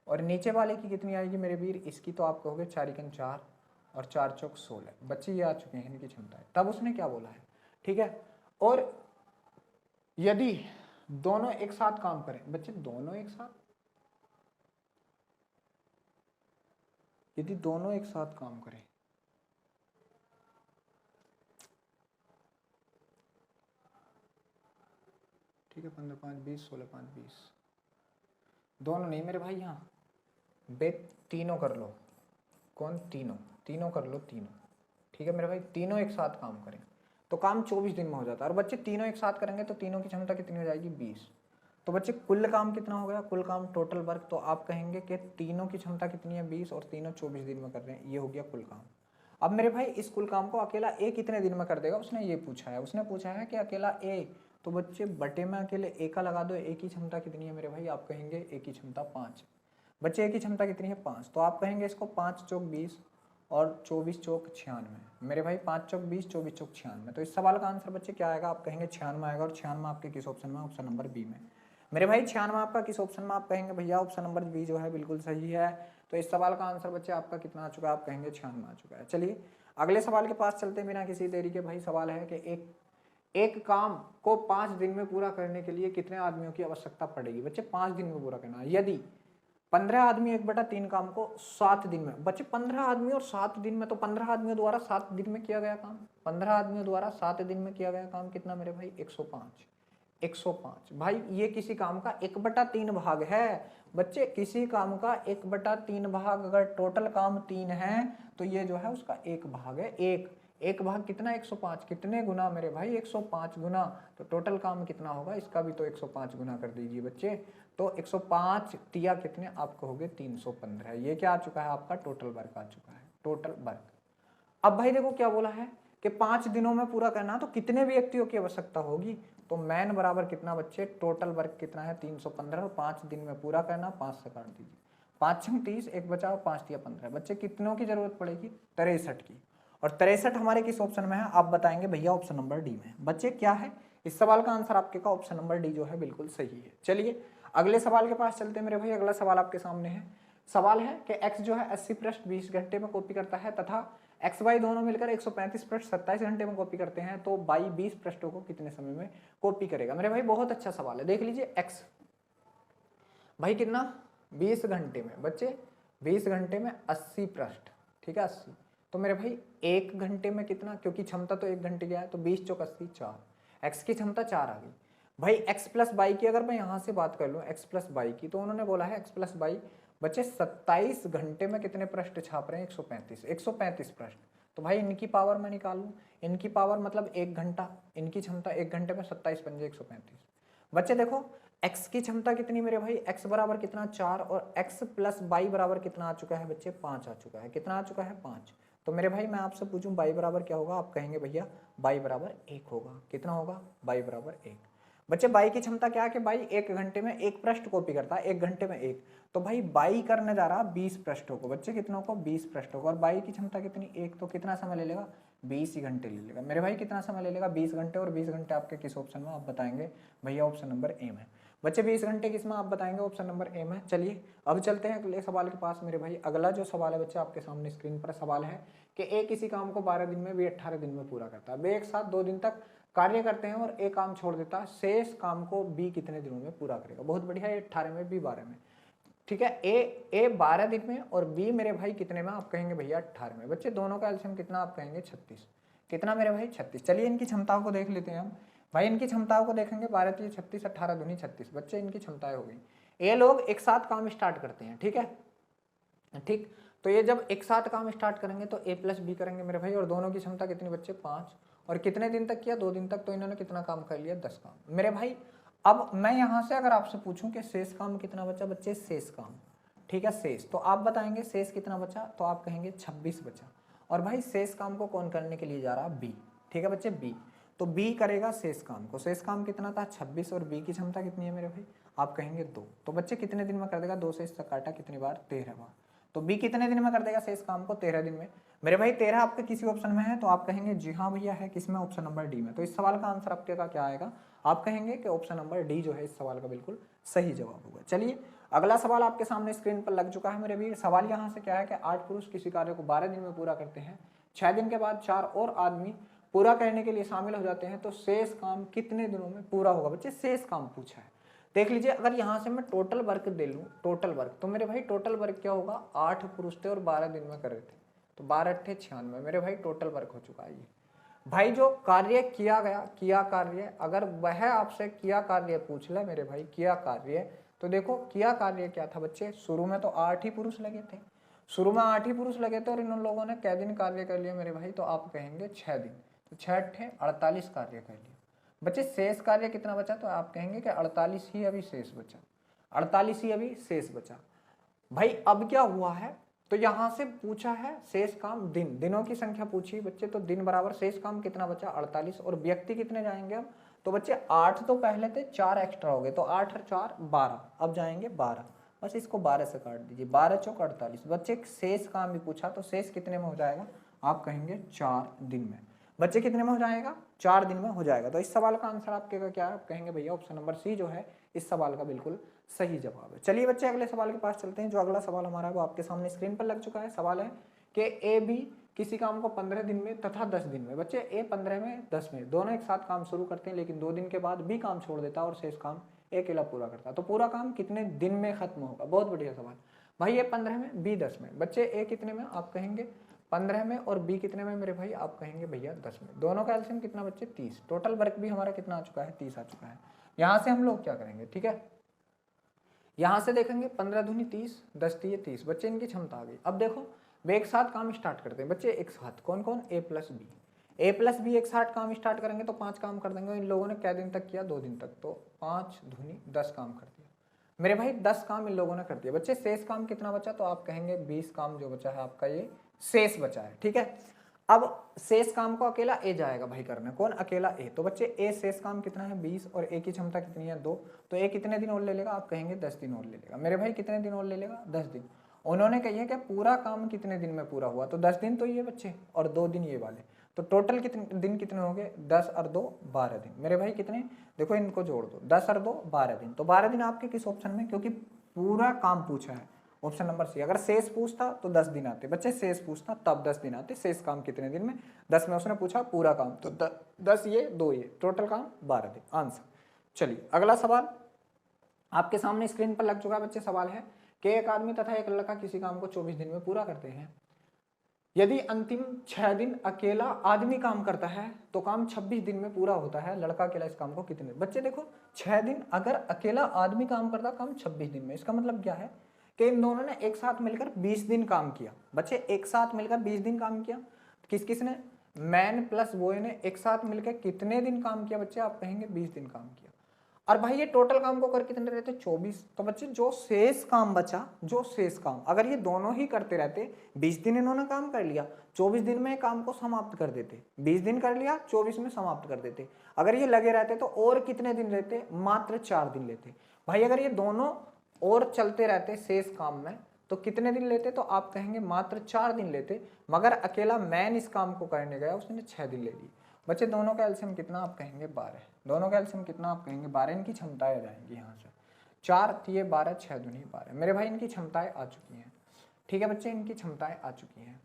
और नीचे वाले की कितनी आएगी मेरे वीर, इसकी तो आप कहोगे 4 × 4 और 4 चौक 16। बच्चे ये आ चुके हैं इनकी क्षमताएं। तब उसने क्या बोला है, ठीक है। और यदि दोनों एक साथ काम करें, बच्चे दोनों एक साथ, यदि दोनों एक साथ काम करें, ठीक है, 15 5 20, 16 5 20, दोनों नहीं मेरे भाई, यहाँ बे तीनों कर लो, कौन, तीनों कर लो, तीनों। ठीक है मेरे भाई, तीनों एक साथ काम करें तो काम 24 दिन में हो जाता है। और बच्चे तीनों एक साथ करेंगे तो तीनों की क्षमता कितनी हो जाएगी, 20। तो बच्चे कुल काम कितना हो गया, कुल काम टोटल वर्क, तो आप कहेंगे कि तीनों की क्षमता कितनी है, 20, और तीनों 24 दिन में कर रहे हैं, ये हो गया कुल काम। अब मेरे भाई इस कुल काम को अकेला ए कितने दिन में कर देगा, उसने ये पूछा है, उसने पूछा है कि अकेला ए, तो बच्चे बटे में अकेले ए का लगा दो, ए की क्षमता कितनी है मेरे भाई, आप कहेंगे ए की क्षमता 5। बच्चे ए की क्षमता कितनी है, 5, तो आप कहेंगे इसको 5 चौक 20 और 24 चौक 96। मेरे भाई 5 चौक 20, 24 चौक 96। तो इस सवाल का आंसर बच्चे क्या आएगा, आप कहेंगे 96 आएगा। और 96 आपके किस ऑप्शन में, ऑप्शन नंबर बी में। मेरे भाई 96 आपका किस ऑप्शन में, आप कहेंगे भैया ऑप्शन नंबर बी जो है बिल्कुल सही है। तो इस सवाल का आंसर बच्चे आपका कितना आ चुका है, आप कहेंगे 96 आ चुका है। चलिए अगले सवाल के पास चलते हैं बिना किसी देरी के। भाई सवाल है कि एक काम को 5 दिन में पूरा करने के लिए कितने आदमियों की आवश्यकता पड़ेगी। बच्चे 5 दिन में पूरा करना है। यदि 15 आदमी 1/3 काम को 7 दिन में, बच्चे 15 आदमी और 7 दिन में, तो 15 आदमियों द्वारा 7 दिन में किया गया काम, 15 आदमियों द्वारा 7 दिन में किया गया काम कितना मेरे भाई, 105। 105 भाई ये किसी काम का 1/3 भाग है। बच्चे किसी काम का 1/3 भाग, अगर टोटल काम 3 है तो ये जो है उसका 1 भाग है। एक भाग कितना 105, कितने गुना मेरे भाई 105 गुना, तो टोटल काम कितना होगा इसका भी तो 105 गुना कर दीजिए बच्चे। तो 105 तिया कितने आपको हो गए 315। ये क्या आ चुका है आपका टोटल वर्क आ चुका है, टोटल वर्क। अब भाई देखो क्या बोला है कि 5 दिनों में पूरा करना, तो कितने व्यक्तियों की आवश्यकता होगी, तो मैन बराबर कितना बच्चे टोटल वर्क कितना है 315 और 5 दिन में पूरा करना, 5 से काट दीजिए, 5 छंग 30, एक बचा और 5 तिया 15। बच्चे कितनों की जरूरत पड़ेगी 63 की, और 63 हमारे किस ऑप्शन में है आप बताएंगे भैया ऑप्शन नंबर डी में। बच्चे क्या है इस सवाल का आंसर आपके का ऑप्शन नंबर डी जो है बिल्कुल सही है। चलिए अगले सवाल के पास चलते हैं मेरे भाई। अगला सवाल आपके सामने है, सवाल है कि x जो है 80 पृष्ठ 20 घंटे में कॉपी करता है तथा x y दोनों मिलकर 135 पृष्ठ 27 घंटे में कॉपी करते हैं, तो y 20 पृष्ठों को कितने समय में कॉपी करेगा। मेरे भाई बहुत अच्छा सवाल है, देख लीजिए x भाई कितना 20 घंटे में, बच्चे 20 घंटे में 80 पृष्ठ, ठीक है 80, तो मेरे भाई 1 घंटे में कितना, क्योंकि क्षमता तो 1 घंटे की है, तो 20 चौक 80 4, x की क्षमता 4 आ गई। भाई x प्लस बाई की अगर मैं यहाँ से बात कर लूँ x प्लस बाई की, तो उन्होंने बोला है x प्लस बाई बच्चे 27 घंटे में कितने पृष्ठ छाप रहे हैं 135 पृष्ठ। तो भाई इनकी पावर मैं निकालूं, इनकी पावर मतलब 1 घंटा, इनकी क्षमता 1 घंटे में 27 पंजे 135। बच्चे देखो x की क्षमता कितनी मेरे भाई, x बराबर कितना 4 और x प्लस बाई बराबर कितना आ चुका है बच्चे 5 आ चुका है, कितना आ चुका है 5। तो मेरे भाई मैं आपसे पूछूं बाई बराबर क्या होगा, आप कहेंगे भैया बाई बराबर 1 होगा, कितना होगा बाई बराबर 1। बच्चे बाई की क्षमता क्या है कि बाई 1 घंटे में 1 पृष्ठ कॉपी करता है, 1 घंटे में 1, तो भाई बाई करने जा रहा 20 पृष्ठों को, बच्चे कितनों को 20 पृष्ठों को, और बाई की क्षमता कितनी 1, तो कितना समय ले लेगा 20 ही घंटे ले लेगा। मेरे भाई कितना समय ले लेगा 20 घंटे, और 20 घंटे आपके किस ऑप्शन में आप बताएंगे भैया ऑप्शन नंबर ए में। बच्चे 20 घंटे किस में आप बताएंगे ऑप्शन नंबर ए में। चलिए अब चलते हैं अगले सवाल के पास मेरे भाई। अगला जो सवाल है बच्चे आपके सामने स्क्रीन पर सवाल है कि ए किसी काम को 12 दिन में, बी 18 दिन में पूरा करता है। बे एक साथ 2 दिन तक कार्य करते हैं और एक काम छोड़ देता है, शेष काम को बी कितने दिनों में पूरा करेगा। बहुत बढ़िया, ए 18 में बी 12 में, ठीक है। ए 12 दिन में और बी मेरे भाई कितने में, आप कहेंगे भैया 18 में। बच्चे दोनों का एलसीएम कितना, आप कहेंगे 36, कितना मेरे भाई 36। चलिए इनकी क्षमताओं को देख लेते हैं हम भाई, इनकी क्षमताओं को देखेंगे 12 3 36, 18 दूनी 36। बच्चे इनकी क्षमताएं हो गई, ये लोग एक साथ काम स्टार्ट करते हैं, ठीक है ठीक। तो ये जब एक साथ काम स्टार्ट करेंगे तो ए प्लस बी करेंगे मेरे भाई, और दोनों की क्षमता कितनी बच्चे 5, और कितने दिन तक किया 2 दिन तक, तो इन्होंने कितना काम कर लिया 10 काम मेरे भाई। अब मैं यहाँ से अगर आपसे पूछूं कि शेष काम कितना बचा बच्चे, शेष काम, ठीक है शेष, तो आप बताएंगे शेष कितना बचा, तो आप कहेंगे 26 बचा। और भाई शेष काम को कौन करने के लिए जा रहा, बी, ठीक है बच्चे बी, तो बी करेगा शेष काम को। शेष काम कितना था 26, और बी की क्षमता कितनी है मेरे भाई, आप कहेंगे 2। तो बच्चे कितने दिन में कर देगा, 2 से इसका काटा कितनी बार 13 बार, तो बी कितने दिन में कर देगा शेष काम को 13 दिन में। मेरे भाई 13 आपके किसी ऑप्शन में है, तो आप कहेंगे जी हाँ भैया है, किसमें, ऑप्शन नंबर डी में। तो इस सवाल का आंसर आपके का क्या आएगा, आप कहेंगे कि ऑप्शन नंबर डी जो है इस सवाल का बिल्कुल सही जवाब होगा। चलिए अगला सवाल आपके सामने स्क्रीन पर लग चुका है मेरे भी। सवाल यहाँ से क्या है कि 8 पुरुष किसी कार्य को 12 दिन में पूरा करते हैं, 6 दिन के बाद 4 और आदमी पूरा करने के लिए शामिल हो जाते हैं, तो शेष काम कितने दिनों में पूरा होगा। बच्चे शेष काम पूछा है, देख लीजिए अगर यहाँ से मैं टोटल वर्क दे लूँ, टोटल वर्क, तो मेरे भाई टोटल वर्क क्या होगा, 8 पुरुष थे और 12 दिन में कर रहे थे, तो 12 × 8 = 96 मेरे भाई टोटल वर्क हो चुका है। ये भाई जो कार्य किया गया, किया कार्य, अगर वह आपसे किया कार्य पूछ ले मेरे भाई, किया कार्य, तो देखो किया कार्य क्या था बच्चे, शुरू में तो 8 ही पुरुष लगे थे, शुरू में 8 ही पुरुष लगे थे, और इन लोगों ने कै दिन कार्य कर लिया मेरे भाई, तो आप कहेंगे 6 दिन, तो 6 × 8 = 48 कार्य कर लिया। बच्चे शेष कार्य कितना बचा, तो आप कहेंगे कि 48 ही अभी शेष बचा, 48 ही अभी शेष बचा। भाई अब क्या हुआ है, तो यहां से पूछा है शेष काम दिन, दिनों की संख्या पूछी बच्चे, तो दिन बराबर शेष काम कितना बचा 48, और व्यक्ति कितने जाएंगे अब, तो बच्चे 8 तो पहले थे, 4 एक्स्ट्रा हो गए, तो 8 और 4 12, अब जाएंगे 12, बस इसको 12 से काट दीजिए, 12 × 4 = 48। बच्चे शेष काम भी पूछा, तो शेष कितने में हो जाएगा, आप कहेंगे 4 दिन में। बच्चे कितने में हो जाएगा, 4 दिन में हो जाएगा। तो इस सवाल का आंसर आपके का क्या है, आप कहेंगे भैया ऑप्शन नंबर सी जो है इस सवाल का बिल्कुल सही जवाब है। चलिए बच्चे अगले सवाल के पास चलते हैं। जो अगला सवाल हमारा है वो आपके सामने स्क्रीन पर लग चुका है। सवाल है कि ए बी किसी काम को 15 दिन में तथा 10 दिन में, बच्चे ए 15 में 10 में दोनों एक साथ काम शुरू करते हैं, लेकिन 2 दिन के बाद बी काम छोड़ देता है और शेष काम ए अकेला पूरा करता है, तो पूरा काम कितने दिन में खत्म होगा। बहुत बढ़िया सवाल भाई, ए 15 में बी 10 में, बच्चे ए कितने में, आप कहेंगे 15 में, और बी कितने में मेरे भाई, आप कहेंगे भैया 10 में। दोनों का एलसीएम कितना बच्चे 30, टोटल वर्क भी हमारा कितना आ चुका है 30 आ चुका है। यहाँ से हम लोग क्या करेंगे, ठीक है, यहाँ से देखेंगे 15 दूनी 30, 10 3 30, बच्चे इनकी क्षमता आ गई। अब देखो वे एक साथ काम स्टार्ट करते हैं बच्चे, एक साथ कौन कौन, ए प्लस बी, A+B एक साथ काम स्टार्ट करेंगे तो 5 काम कर देंगे। इन लोगों ने क्या दिन तक किया, 2 दिन तक, तो 5 दूनी 10 काम कर दिया मेरे भाई। 10 काम इन लोगों ने कर दिया। बच्चे शेष काम कितना बचा, तो आप कहेंगे 20 काम जो बचा है आपका ये शेष बचा है। ठीक है, अब शेष काम को अकेला ए जाएगा भाई करने, कौन, अकेला ए। तो बच्चे ए शेष काम कितना है 20 और ए की क्षमता कितनी है 2, तो ए कितने दिन और ले लेगा, आप कहेंगे 10 दिन और ले लेगा मेरे भाई। कितने दिन और ले लेगा, 10 दिन। उन्होंने कही कि पूरा काम कितने दिन में पूरा हुआ, तो 10 दिन तो ये बच्चे और 2 दिन ये वाले, तो टोटल कितने दिन कितने हो गए, 10 और 2 12 दिन मेरे भाई। कितने, देखो इनको जोड़ दो, 10 और 2 12 दिन। तो 12 दिन आपके किस ऑप्शन में, क्योंकि पूरा काम पूछा है, ऑप्शन नंबर सी। अगर शेष पूछता तो 10 दिन आते बच्चे, शेष पूछता तब 10 दिन आते। शेष काम कितने दिन में, 10 में उसने पूछा पूरा काम, तो 10 ये 2 ये, टोटल काम 12 दिन, आंसर। चलिए अगला सवाल आपके सामने स्क्रीन पर लग चुका है बच्चे। सवाल है कि एक आदमी तथा एक लड़का किसी काम को 24 दिन में पूरा करते हैं। यदि अंतिम 6 दिन अकेला आदमी काम करता है तो काम 26 दिन में पूरा होता है। लड़का अकेला इस काम को कितने दिन, बच्चे देखो 6 दिन अगर अकेला आदमी काम करता, काम 26 दिन में। इसका मतलब क्या है कि इन दोनों ने एक साथ मिलकर 20 दिन काम किया। बच्चे एक साथ मिलकर 20 दिन काम किया। किस किस ने, मैन प्लस बॉय ने एक साथ मिलकर कितने दिन काम किया बच्चे, आप कहेंगे 20 दिन काम किया। और भाई ये टोटल काम को कर कितने रहते, 24। तो बच्चे जो शेष काम बचा, जो शेष काम अगर ये दोनों ही करते रहते, 20 दिन इन्होंने काम कर लिया, 24 दिन में काम को समाप्त कर देते। 20 दिन कर लिया, 24 में समाप्त कर देते। अगर ये लगे रहते तो और कितने दिन लेते, मात्र 4 दिन लेते। भाई अगर ये दोनों और चलते रहते शेष काम में तो कितने दिन लेते, तो आप कहेंगे मात्र 4 दिन लेते। मगर अकेला मैन इस काम को करने गया, उसने 6 दिन ले लिए। बच्चे दोनों का एलसीएम कितना, आप कहेंगे 12। दोनों का एलसीएम कितना, आप कहेंगे 12। इनकी क्षमताएं आ जाएंगी यहाँ से, 4 ये 12, 6 दूनी 12 मेरे भाई। इनकी क्षमताएं आ चुकी हैं। ठीक है बच्चे, इनकी क्षमताएं आ चुकी हैं।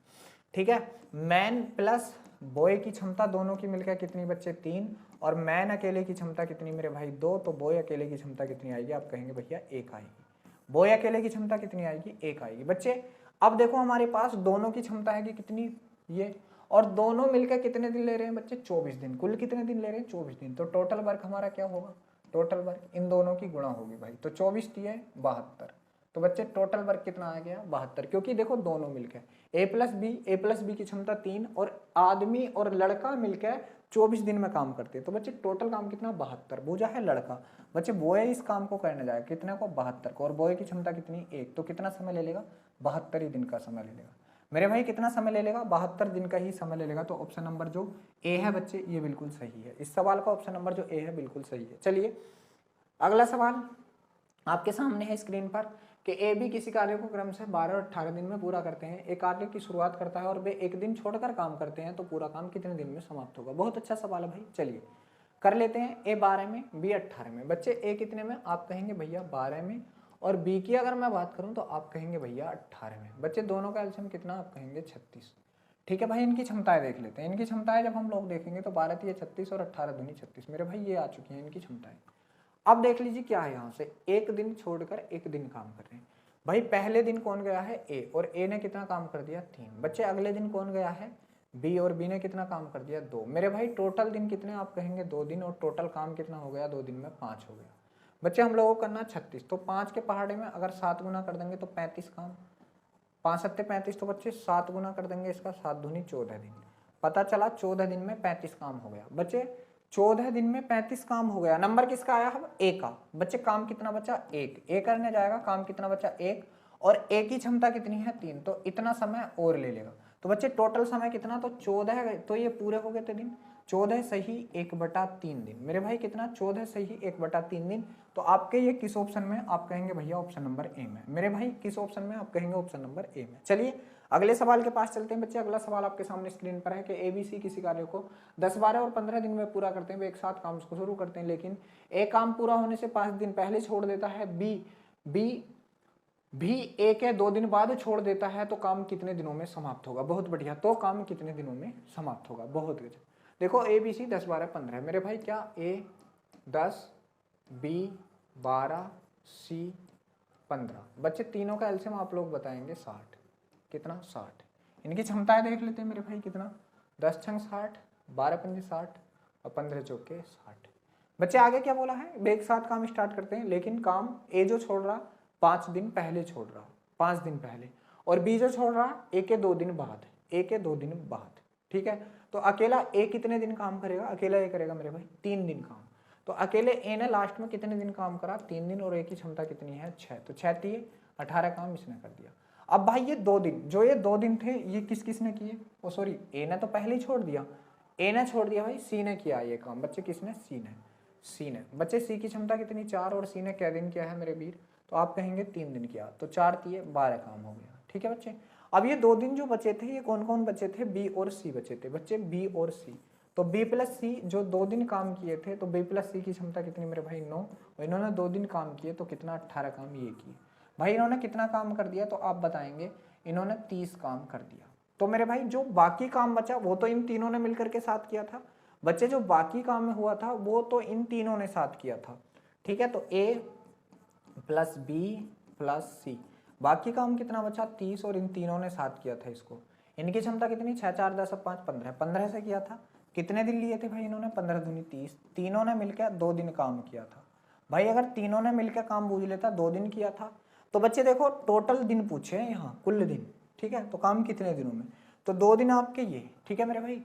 ठीक है, मैन प्लस बॉय की क्षमता दोनों की मिलकर कितनी बच्चे, 3। और मैन अकेले की क्षमता कितनी मेरे भाई, 2। तो बॉय अकेले की क्षमता कितनी आएगी, आप कहेंगे भैया 1 आएगी। बॉय अकेले की क्षमता कितनी आएगी, 1 आएगी। बच्चे अब देखो हमारे पास दोनों की क्षमता है कि कितनी, ये, और दोनों मिलकर कितने दिन ले रहे हैं बच्चे, 24 दिन। कुल कितने दिन ले रहे हैं, 24 दिन। तो टोटल वर्क हमारा क्या होगा, टोटल वर्क इन दोनों की गुणा होगी भाई। तो 24 दिए 72। तो बच्चे टोटल वर्क कितना आ गया, 72। क्योंकि देखो दोनों मिलकर ए प्लस बी की क्षमता 3 और आदमी और लड़का मिलकर 24 दिन में काम करते हैं। तो बच्चे टोटल काम कितना, 72। बूझा है लड़का, बच्चे बॉय इस काम को करने जाएगा कितने को, 72 को। और बॉय की क्षमता कितनी, 1। तो कितना समय ले लेगा, 72 ही दिन का समय ले लेगा मेरे भाई। कितना समय ले लेगा, 72 दिन का ही समय ले लेगा। तो ऑप्शन नंबर जो ए है बच्चे ये बिल्कुल सही है। इस सवाल का ऑप्शन नंबर जो ए है बिल्कुल सही है। चलिए अगला सवाल आपके सामने है स्क्रीन पर कि ए बी किसी कार्य को क्रम से 12 और 18 दिन में पूरा करते हैं। एक कार्य की शुरुआत करता है और वे एक दिन छोड़कर काम करते हैं, तो पूरा काम कितने दिन में समाप्त होगा। बहुत अच्छा सवाल है भाई, चलिए कर लेते हैं। ए 12 में, बी 18 में। बच्चे ए कितने में, आप कहेंगे भैया 12 में, और बी की अगर मैं बात करूं तो आप कहेंगे भैया 18 में। बच्चे दोनों का एलसीएम कितना, आप कहेंगे 36। ठीक है भाई, इनकी क्षमताएं देख लेते हैं। इनकी क्षमताएं जब हम लोग देखेंगे तो 12 3 36 और 18 दूनी 36 मेरे भाई, ये आ चुकी हैं इनकी क्षमताएं। अब देख लीजिए क्या है यहाँ से, एक दिन छोड़कर एक दिन काम कर रहे हैं भाई। पहले दिन कौन गया है, ए, और ए ने कितना काम कर दिया, 3। बच्चे अगले दिन कौन गया है, बी, और बी ने कितना काम कर दिया, 2 मेरे भाई। टोटल दिन कितने, आप कहेंगे 2 दिन, और टोटल काम कितना हो गया 2 दिन में, 5 हो गया। बच्चे हम लोगों को करना 36, तो 5 के पहाड़े में अगर 7 गुना कर देंगे तो 35 काम, 5 सत्ते 35। तो बच्चे 7 गुना कर देंगे इसका, 7 दूनी 14 दिन। पता चला 14 दिन में 35 काम हो गया। बच्चे 14 दिन में 35 काम हो गया। नंबर किसका आया, हम ए का। बच्चे काम कितना बचा, 1। ए करने जाएगा, काम कितना बचा, 1, और ए की क्षमता कितनी है, 3। तो इतना समय और ले लेगा। तो बच्चे टोटल समय कितना, तो 14। तो ये पूरे हो गए थे दिन, 14 सही 1/3 दिन मेरे भाई। कितना, 14 सही 1/3 दिन। तो आपके ये किस ऑप्शन में, आप कहेंगे भैया ऑप्शन नंबर ए में मेरे भाई। किस ऑप्शन में, आप कहेंगे ऑप्शन नंबर ए में। चलिए अगले सवाल के पास चलते हैं बच्चे। अगला सवाल आपके सामने स्क्रीन पर है कि ABC किसी कार्य को 10, 12 और 15 दिन में पूरा करते हैं। वे एक साथ काम को शुरू करते हैं, लेकिन ए काम पूरा होने से 5 दिन पहले छोड़ देता है, बी भी ए के 2 दिन बाद छोड़ देता है, तो काम कितने दिनों में समाप्त होगा। बहुत बढ़िया, तो काम कितने दिनों में समाप्त होगा। बहुत गजब। देखो ABC 10, 12, 15 मेरे भाई। क्या A 10, B 12, C 15। बच्चे तीनों का एलसीएम आप लोग बताएंगे 60। कितना, 60। इनकी क्षमताएं देख लेते हैं मेरे भाई। कितना, 10 छंग 60, 12 पंजे 60 और 15 चौके 60। बच्चे आगे क्या बोला है, वे एक साथ काम स्टार्ट करते हैं, लेकिन काम ए जो छोड़ रहा 5 दिन पहले छोड़ रहा, 5 दिन पहले, और बी जो छोड़ रहा ए के 2 दिन बाद, ए के 2 दिन बाद। ठीक है, तो अकेला ए कितने दिन काम करेगा, अकेला ए करेगा मेरे भाई 3 दिन काम। तो अकेले ए ने लास्ट में कितने दिन काम करा, 3 दिन, और ए की क्षमता कितनी है 6, तो 6 3 18 काम इसने कर दिया। अब भाई ये 2 दिन, जो ये 2 दिन थे ये किसने किए, ओ सॉरी ए ने तो पहले ही छोड़ दिया, ए ने छोड़ दिया भाई, सी ने किया ये काम बच्चे, किसने, सी ने बच्चे। सी की क्षमता कितनी 4 और सी ने क्या दिन किया है मेरे वीर, तो आप कहेंगे 3 दिन किया, तो 4 3 12 काम हो गया। ठीक है बच्चे। अब ये 2 दिन जो बचे थे ये कौन कौन बचे थे, बी और सी बचे थे बच्चे, बी और सी। तो बी प्लस सी जो 2 दिन काम किए थे, तो बी प्लस सी की क्षमता कितनी मेरे भाई 9, और इन्होंने 2 दिन काम किए तो कितना 18 काम ये किए। भाई इन्होंने कितना काम कर दिया, तो आप बताएंगे इन्होंने 30 काम कर दिया। तो मेरे भाई जो बाकी काम बचा वो तो इन तीनों ने मिलकर के साथ किया था बच्चे, जो बाकी काम में हुआ था वो तो इन तीनों ने साथ किया था। ठीक है, तो ए प्लस बी प्लस सी, बाकी काम कितना बचा 30, और इन तीनों ने साथ किया था इसको। इनकी क्षमता कितनी 6 4 10 5 15, 15 से किया था। कितने दिन लिए थे भाई इन्होंने, 15 दूनी 30, तीनों ने मिलकर 2 दिन काम किया था। भाई अगर तीनों ने मिलकर काम बूझ लेता 2 दिन किया था, तो बच्चे देखो टोटल दिन पूछे हैं यहाँ, कुल दिन। ठीक है, तो काम कितने दिनों में, तो 2 दिन आपके ये, ठीक है मेरे भाई,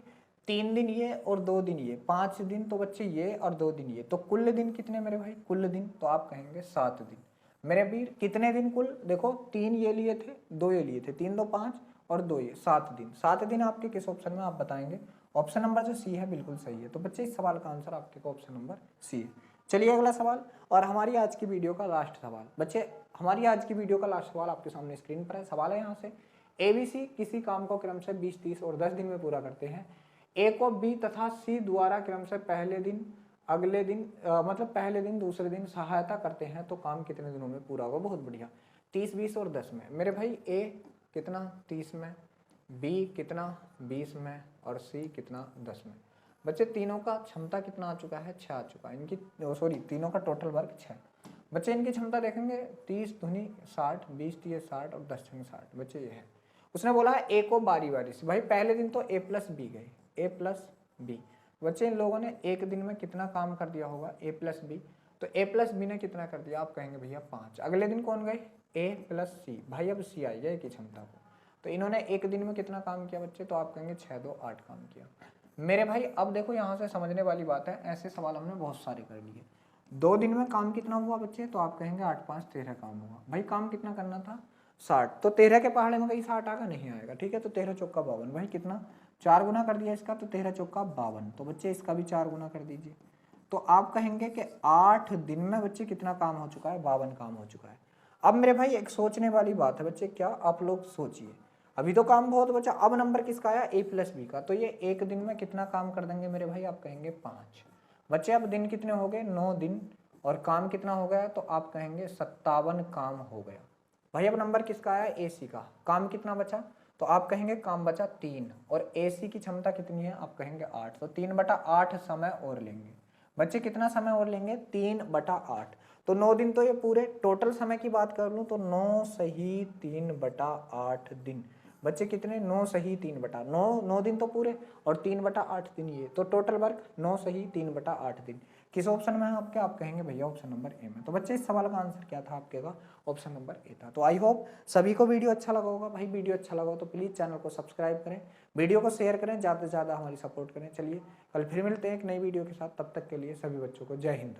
3 दिन ये और 2 दिन ये, 5 दिन तो बच्चे ये और 2 दिन ये, तो कुल दिन कितने मेरे भाई, कुल दिन तो आप कहेंगे 7 दिन। मेरे वीर कितने दिन कुल, देखो 3 ये लिए थे, 2 ये लिए थे, 3 2 5 और 2 ये 7 दिन। 7 दिन आपके किस ऑप्शन में, आप बताएंगे ऑप्शन नंबर जो सी है बिल्कुल सही है। तो बच्चे इस सवाल का आंसर आपके को ऑप्शन नंबर सी है। चलिए अगला सवाल, और हमारी आज की वीडियो का लास्ट सवाल बच्चे, हमारी आज की वीडियो का लास्ट सवाल आपके सामने स्क्रीन पर है। सवाल है यहाँ से, एबीसी किसी काम को क्रम से 20 30 और 10 दिन में पूरा करते हैं। ए को बी तथा सी द्वारा क्रम से पहले दिन अगले दिन मतलब पहले दिन दूसरे दिन सहायता करते हैं, तो काम कितने दिनों में पूरा होगा। बहुत बढ़िया, 30 20 और 10 में। मेरे भाई ए कितना 30 में, बी कितना 20 में, और सी कितना 10 में। बच्चे तीनों का क्षमता कितना आ चुका है 6 आ चुका है इनकी, सॉरी तीनों का टोटल वर्क 6। बच्चे इनकी क्षमता देखेंगे 30 दूनी 60, 20 3 60 और 10 6 60। बच्चे ये है, उसने बोला है ए को बारी बारी से, भाई पहले दिन तो ए प्लस बी गए, ए प्लस बी। बच्चे इन लोगों ने एक दिन में कितना काम कर दिया होगा, ए प्लस बी, तो ए प्लस बी ने कितना कर दिया, आप कहेंगे भैया 5। अगले दिन कौन गए, ए प्लस सी, भाई अब सी आई है की क्षमता को, तो इन्होंने एक दिन में कितना काम किया बच्चे, तो आप कहेंगे 6 2 8 काम किया। मेरे भाई अब देखो यहाँ से समझने वाली बात है, ऐसे सवाल हमने बहुत सारे कर लिए। 2 दिन में काम कितना हुआ बच्चे, तो आप कहेंगे 8 5 13 काम हुआ। भाई काम कितना करना था 60, तो 13 के पहाड़े में कहीं 60 आएगा, नहीं आएगा। ठीक है, तो 13 चौका 52, भाई कितना 4 गुना कर दिया इसका, तो 13 चौका 52, तो बच्चे इसका भी 4 गुना कर दीजिए। तो आप कहेंगे कि 8 दिन में बच्चे कितना काम हो चुका है, 52 काम हो चुका है। अब मेरे भाई एक सोचने वाली बात है बच्चे, क्या आप लोग सोचिए, अभी तो काम बहुत बचा, अब नंबर किसका आया, ए प्लस बी का, तो ये एक दिन में कितना काम कर देंगे मेरे भाई, आप कहेंगे 5। बच्चे अब दिन कितने हो गए, 9 दिन, और काम कितना हो गया, तो आप कहेंगे 57 काम हो गया। भाई अब नंबर किसका आया, ए सी का, काम कितना बचा, तो आप कहेंगे काम बचा 3, और ए सी की क्षमता कितनी है, आप कहेंगे 8, तो 3/8 समय और लेंगे। बच्चे कितना समय और लेंगे, 3/8, तो 9 दिन, तो ये पूरे टोटल समय की बात कर लूँ तो 9 सही 3/8 दिन। बच्चे कितने, 9 सही 3/9, 9 दिन तो पूरे, और 3/8 दिन ये, तो टोटल वर्क 9 सही 3/8 दिन। किस ऑप्शन में है आपके, आप कहेंगे भैया ऑप्शन नंबर ए में। तो बच्चे इस सवाल का आंसर क्या था आपके का, ऑप्शन नंबर ए था। तो आई होप सभी को वीडियो अच्छा लगा होगा। भाई वीडियो अच्छा लगा हो तो प्लीज़ चैनल को सब्सक्राइब करें, वीडियो को शेयर करें, ज़्यादा से ज़्यादा हमारी सपोर्ट करें। चलिए कल फिर मिलते हैं एक नई वीडियो के साथ, तब तक के लिए सभी बच्चों को जय हिंद।